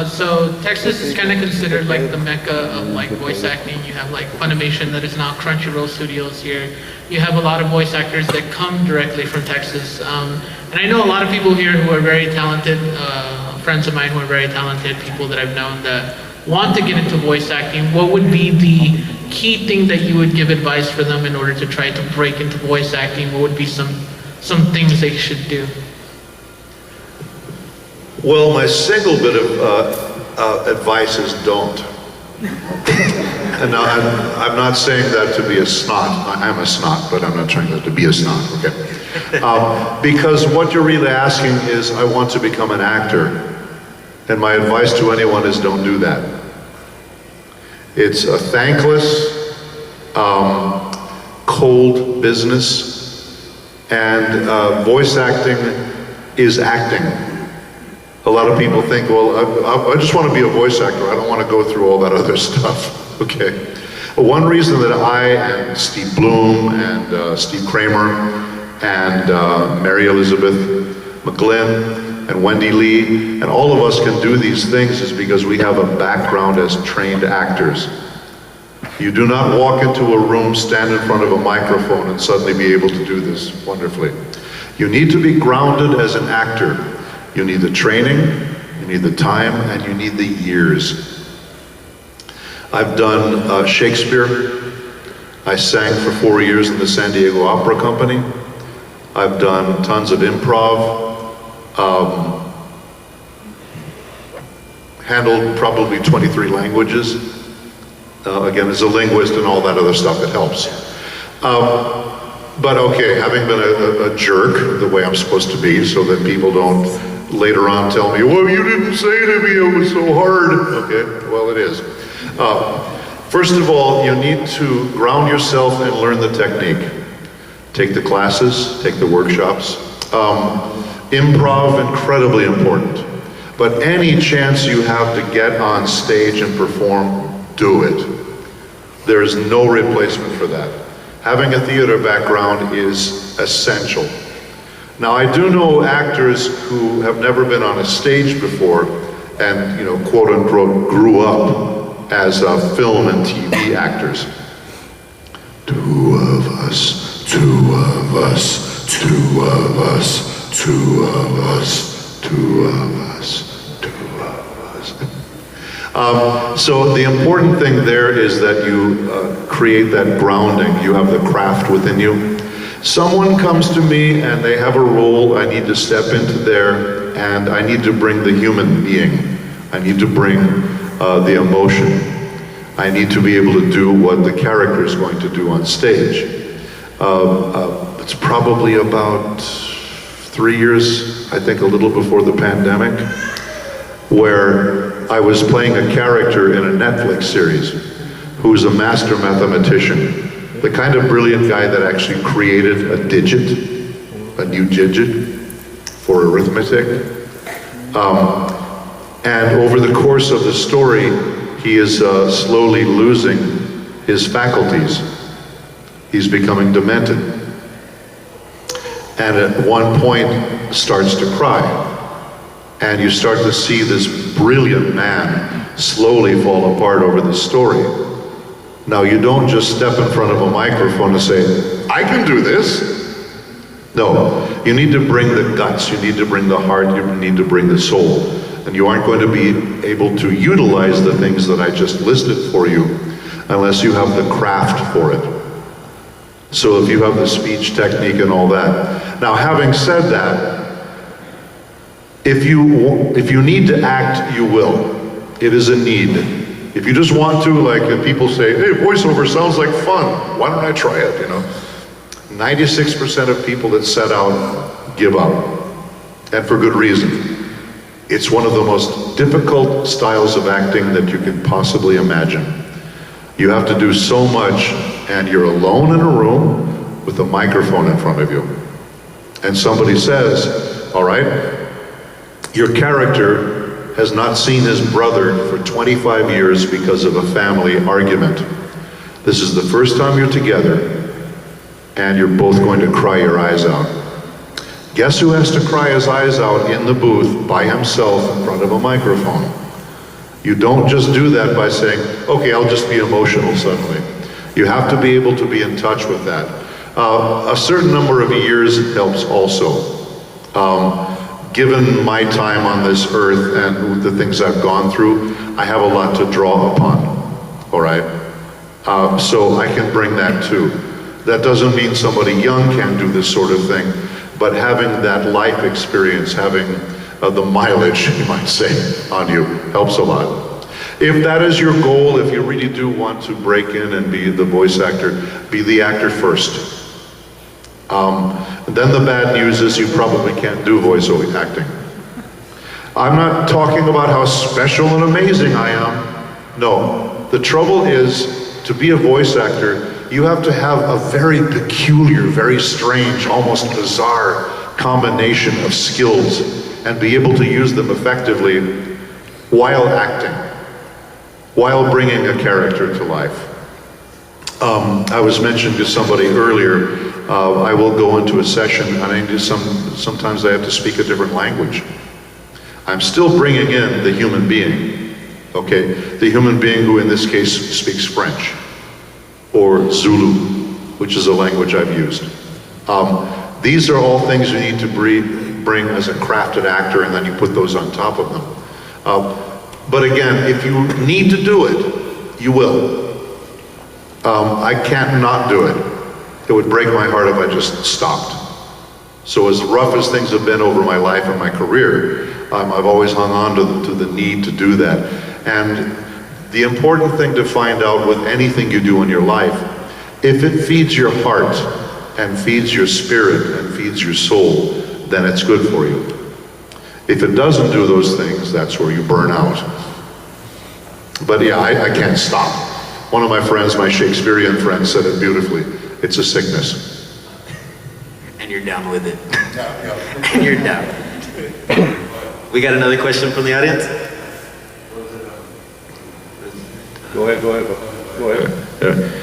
So Texas is kind of considered like the mecca of like voice acting. You have like Funimation that is now Crunchyroll Studios here. You have a lot of voice actors that come directly from Texas. And I know a lot of people here who are very talented, friends of mine who are very talented, people that I've known that want to get into voice acting. What would be the key thing that you would give advice for them in order to try to break into voice acting? What would be some things they should do? Well, my single bit of advice is don't. And now, I'm not saying that to be a snot. I'm a snot, but I'm not trying to be a snot, okay? Because what you're really asking is, I want to become an actor. And my advice to anyone is don't do that. It's a thankless, cold business, and voice acting is acting. A lot of people think, well, I just want to be a voice actor. I don't want to go through all that other stuff, okay? One reason that I and Steve Bloom and Steve Kramer and Mary Elizabeth McGlynn and Wendy Lee and all of us can do these things is because we have a background as trained actors. You do not walk into a room, stand in front of a microphone and suddenly be able to do this wonderfully. You need to be grounded as an actor. You need the training, you need the time, and you need the years. I've done Shakespeare. I sang for 4 years in the San Diego Opera Company. I've done tons of improv. Handled probably 23 languages. Again, as a linguist and all that other stuff, it helps. But okay, having been a jerk the way I'm supposed to be, so that people don't later on tell me, well, you didn't say to me it was so hard. Okay, well, it is. First of all, you need to ground yourself and learn the technique. Take the classes, take the workshops. Improv, incredibly important. But any chance you have to get on stage and perform, do it. There is no replacement for that. Having a theater background is essential. Now, I do know actors who have never been on a stage before and, you know, quote unquote, grew up as film and TV actors. Two of us, two of us, two of us, two of us, two of us, two of us. So the important thing there is that you create that grounding. You have the craft within you. Someone comes to me and they have a role, I need to step into there, and I need to bring the human being. I need to bring the emotion. I need to be able to do what the character is going to do on stage. It's probably about 3 years, I think a little before the pandemic, where I was playing a character in a Netflix series who's a master mathematician. The kind of brilliant guy that actually created a digit, a new digit for arithmetic. And over the course of the story, he is slowly losing his faculties. He's becoming demented. And at one point starts to cry. And you start to see this brilliant man slowly fall apart over the story. Now, you don't just step in front of a microphone and say, I can do this. No, you need to bring the guts, you need to bring the heart, you need to bring the soul. And you aren't going to be able to utilize the things that I just listed for you unless you have the craft for it. So if you have the speech technique and all that. Now, having said that, if you need to act, you will. It is a need. If you just want to, like if people say, hey, voiceover sounds like fun, why don't I try it, you know? 96% of people that set out give up, and for good reason. It's one of the most difficult styles of acting that you can possibly imagine. You have to do so much, and you're alone in a room with a microphone in front of you. And somebody says, all right, your character has not seen his brother for 25 years because of a family argument. This is the first time you're together, and you're both going to cry your eyes out. Guess who has to cry his eyes out in the booth by himself in front of a microphone? You don't just do that by saying, okay, I'll just be emotional suddenly. You have to be able to be in touch with that. A certain number of years helps also. Given my time on this earth and the things I've gone through, I have a lot to draw upon, all right? So I can bring that too. That doesn't mean somebody young can't do this sort of thing, but having that life experience, having the mileage, you might say, on you helps a lot. If that is your goal, if you really do want to break in and be the voice actor, be the actor first. Then the bad news is you probably can't do voiceover acting. I'm not talking about how special and amazing I am. No, the trouble is, to be a voice actor, you have to have a very peculiar, very strange, almost bizarre combination of skills and be able to use them effectively while acting, while bringing a character to life. I was mentioning to somebody earlier, I will go into a session and I do sometimes I have to speak a different language. I'm still bringing in the human being, okay? The human being who in this case speaks French or Zulu, which is a language I've used. These are all things you need to bring as a crafted actor, and then you put those on top of them. But again, if you need to do it, you will. I can't not do it. It would break my heart if I just stopped. So as rough as things have been over my life and my career, I've always hung on to the need to do that. And the important thing to find out with anything you do in your life, if it feeds your heart and feeds your spirit and feeds your soul, then it's good for you. If it doesn't do those things, that's where you burn out. But yeah, I can't stop. One of my friends, my Shakespearean friend, said it beautifully. It's a sickness. And you're down with it. And you're down. We got another question from the audience? Go ahead.